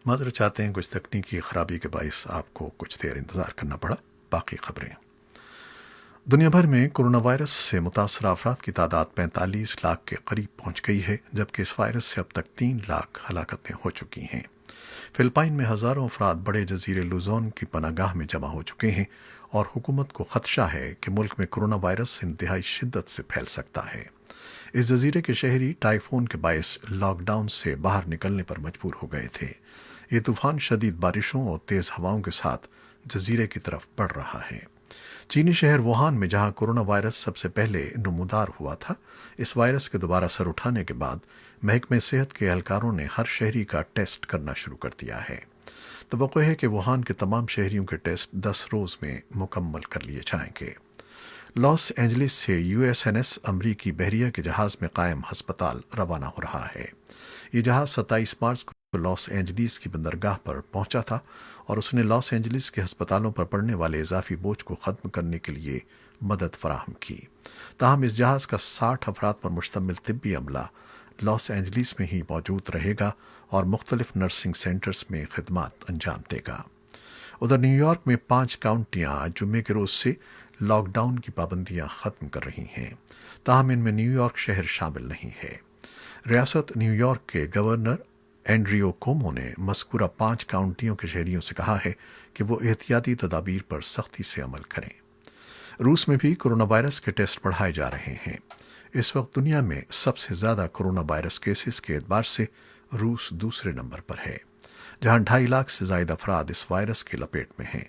معذرت چاہتے ہیں، کچھ تکنیکی خرابی کے باعث آپ کو کچھ دیر انتظار کرنا پڑا۔ باقی خبریں۔ دنیا بھر میں کرونا وائرس سے متاثرہ افراد کی تعداد 45 لاکھ کے قریب پہنچ گئی ہے، جبکہ اس وائرس سے اب تک 3 لاکھ ہلاکتیں ہو چکی ہیں۔ فلپائن میں ہزاروں افراد بڑے جزیرے لوزون کی پناہ گاہ میں جمع ہو چکے ہیں اور حکومت کو خدشہ ہے کہ ملک میں کرونا وائرس انتہائی شدت سے پھیل سکتا ہے۔ اس جزیرے کے شہری ٹائفون کے باعث لاک ڈاؤن سے باہر نکلنے پر مجبور ہو گئے تھے۔ یہ طوفان شدید بارشوں اور تیز ہواؤں کے ساتھ جزیرے کی طرف بڑھ رہا ہے۔ چینی شہر ووہان میں جہاں کرونا وائرس سب سے پہلے نمودار ہوا تھا، اس وائرس کے دوبارہ سر اٹھانے کے بعد محکمہ صحت کے اہلکاروں نے ہر شہری کا ٹیسٹ کرنا شروع کر دیا ہے۔ توقع ہے کہ ووہان کے تمام شہریوں کے ٹیسٹ 10 روز میں مکمل کر لیے جائیں گے۔ لاس اینجلس سے یو ایس این ایس امریکی بحریہ کے جہاز میں قائم ہسپتال روانہ ہو رہا ہے۔ یہ جہاز 27 مارچ کو لاس اینجلس کی بندرگاہ پر پہنچا تھا اور اس نے لاس اینجلس کے ہسپتالوں پر پڑنے والے اضافی بوجھ کو ختم کرنے کے لیے مدد فراہم کی۔ تاہم اس جہاز کا 60 افراد پر مشتمل طبی عملہ لاس اینجلس میں ہی موجود رہے گا اور مختلف نرسنگ سینٹرز میں خدمات انجام دے گا۔ ادھر نیو یارک میں 5 کاؤنٹیاں جمعے کے روز سے لاک ڈاؤن کی پابندیاں ختم کر رہی ہیں، تاہم ان میں نیو یارک شہر شامل نہیں ہے۔ ریاست نیو یارک کے گورنر اینڈریو کومو نے مذکورہ 5 کاؤنٹیوں کے شہریوں سے کہا ہے کہ وہ احتیاطی تدابیر پر سختی سے عمل کریں۔ روس میں بھی کرونا وائرس کے ٹیسٹ بڑھائے جا رہے ہیں۔ اس وقت دنیا میں سب سے زیادہ کرونا وائرس کیسز کے اعتبار سے روس دوسرے نمبر پر ہے، جہاں 2.5 لاکھ سے زائد افراد اس وائرس کی لپیٹ میں ہیں۔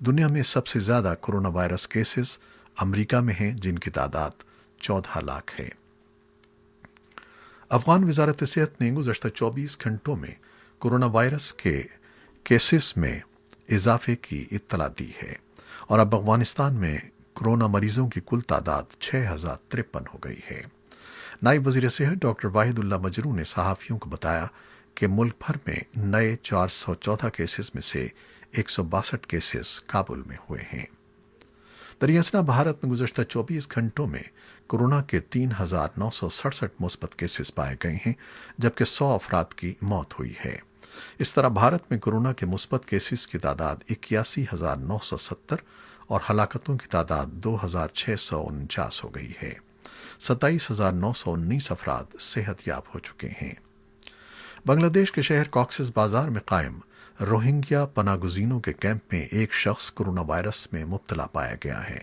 دنیا میں سب سے زیادہ کرونا وائرس کیسز امریکہ میں ہیں، جن کی تعداد 14 لاکھ ہے۔ افغان وزارت صحت نے گزشتہ 24 گھنٹوں میں کرونا وائرس کے کیسز میں اضافے کی اطلاع دی ہے اور اب افغانستان میں کرونا مریضوں کی کل تعداد 6053 ہو گئی ہے۔ نائب وزیر صحت ڈاکٹر واحد اللہ مجروح نے صحافیوں کو بتایا کہ ملک بھر میں نئے 414 کیسز میں سے 162 کیسز کابل میں ہوئے ہیں۔ دریاسنا بھارت میں گزشتہ 24 گھنٹوں میں کورونا کے 3967 مثبت کیسز پائے گئے ہیں، جبکہ 100 افراد کی موت ہوئی ہے۔ اس طرح بھارت میں کورونا کے مثبت کیسز کی تعداد 81,970 اور ہلاکتوں کی تعداد 2,649 ہو گئی ہے۔ 27,919 افراد صحت یاب ہو چکے ہیں۔ بنگلہ دیش کے شہر کاکسس بازار میں قائم روہنگیا پناہ گزینوں کے کیمپ میں ایک شخص کرونا وائرس میں مبتلا پایا گیا ہے۔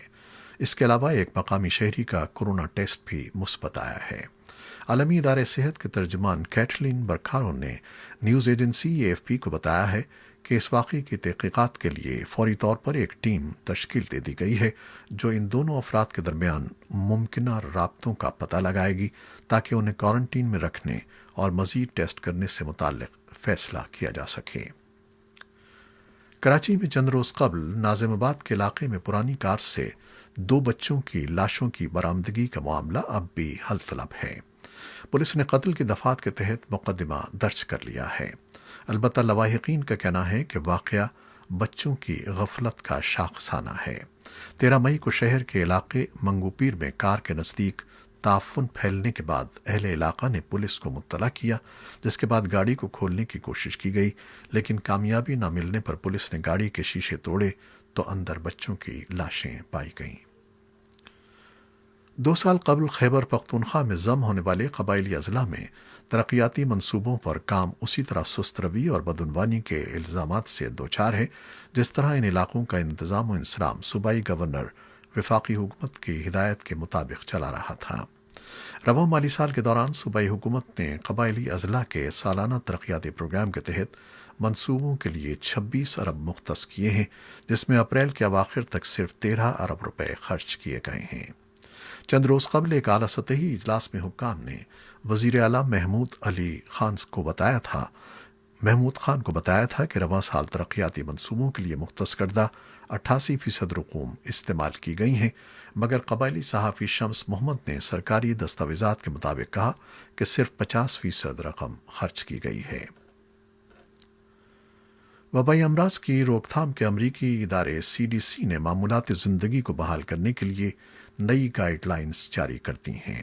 اس کے علاوہ ایک مقامی شہری کا کرونا ٹیسٹ بھی مثبت آیا ہے۔ عالمی ادارے صحت کے ترجمان کیٹلین برکھارو نے news agency A F P کو بتایا ہے کہ اس واقعے کی تحقیقات کے لیے فوری طور پر ایک ٹیم تشکیل دے دی گئی ہے جو ان دونوں افراد کے درمیان ممکنہ رابطوں کا پتہ لگائے گی تاکہ انہیں کوارنٹین میں رکھنے اور مزید ٹیسٹ کرنے سے متعلق فیصلہ کیا جا سکے۔ کراچی میں چند روز قبل ناظم آباد کے علاقے میں پرانی کار سے 2 بچوں کی لاشوں کی برآمدگی کا معاملہ اب بھی حل طلب ہے۔ پولیس نے قتل کی دفعات کے تحت مقدمہ درج کر لیا ہے۔ البتہ لواحقین کا کہنا ہے کہ واقعہ بچوں کی غفلت کا شاخسانہ ہے۔ 13 مئی کو شہر کے علاقے منگو پیر میں کار کے نزدیک تعفن پھیلنے کے بعد اہل علاقہ نے پولیس کو مطلع کیا، جس کے بعد گاڑی کو کھولنے کی کوشش کی گئی، لیکن کامیابی نہ ملنے پر پولیس نے گاڑی کے شیشے توڑے تو اندر بچوں کی لاشیں پائی گئیں۔ 2 سال قبل خیبر پختونخوا میں ضم ہونے والے قبائلی اضلاع میں ترقیاتی منصوبوں پر کام اسی طرح سست روی اور بدعنوانی کے الزامات سے دوچار ہے جس طرح ان علاقوں کا انتظام و انصرام صوبائی گورنر وفاقی حکومت کی ہدایت کے مطابق چلا رہا تھا۔ رواں مالی سال کے دوران صوبائی حکومت نے قبائلی اضلاع کے سالانہ ترقیاتی پروگرام کے تحت منصوبوں کے لیے 26 ارب مختص کیے ہیں، جس میں اپریل کے اواخر تک صرف 13 ارب روپے خرچ کیے گئے ہیں۔ چند روز قبل ایک اعلیٰ سطحی اجلاس میں حکام نے وزیر اعلیٰ محمود خان کو بتایا تھا کہ رواں سال ترقیاتی منصوبوں کے لیے مختص کردہ 88% رقوم استعمال کی گئی ہیں، مگر قبائلی صحافی شمس محمد نے سرکاری دستاویزات کے مطابق کہا کہ صرف 50% رقم خرچ کی گئی ہے۔ وبائی امراض کی روک تھام کے امریکی ادارے CDC نے معمولات زندگی کو بحال کرنے کے لیے نئی گائیڈ لائنز جاری کر دی ہیں۔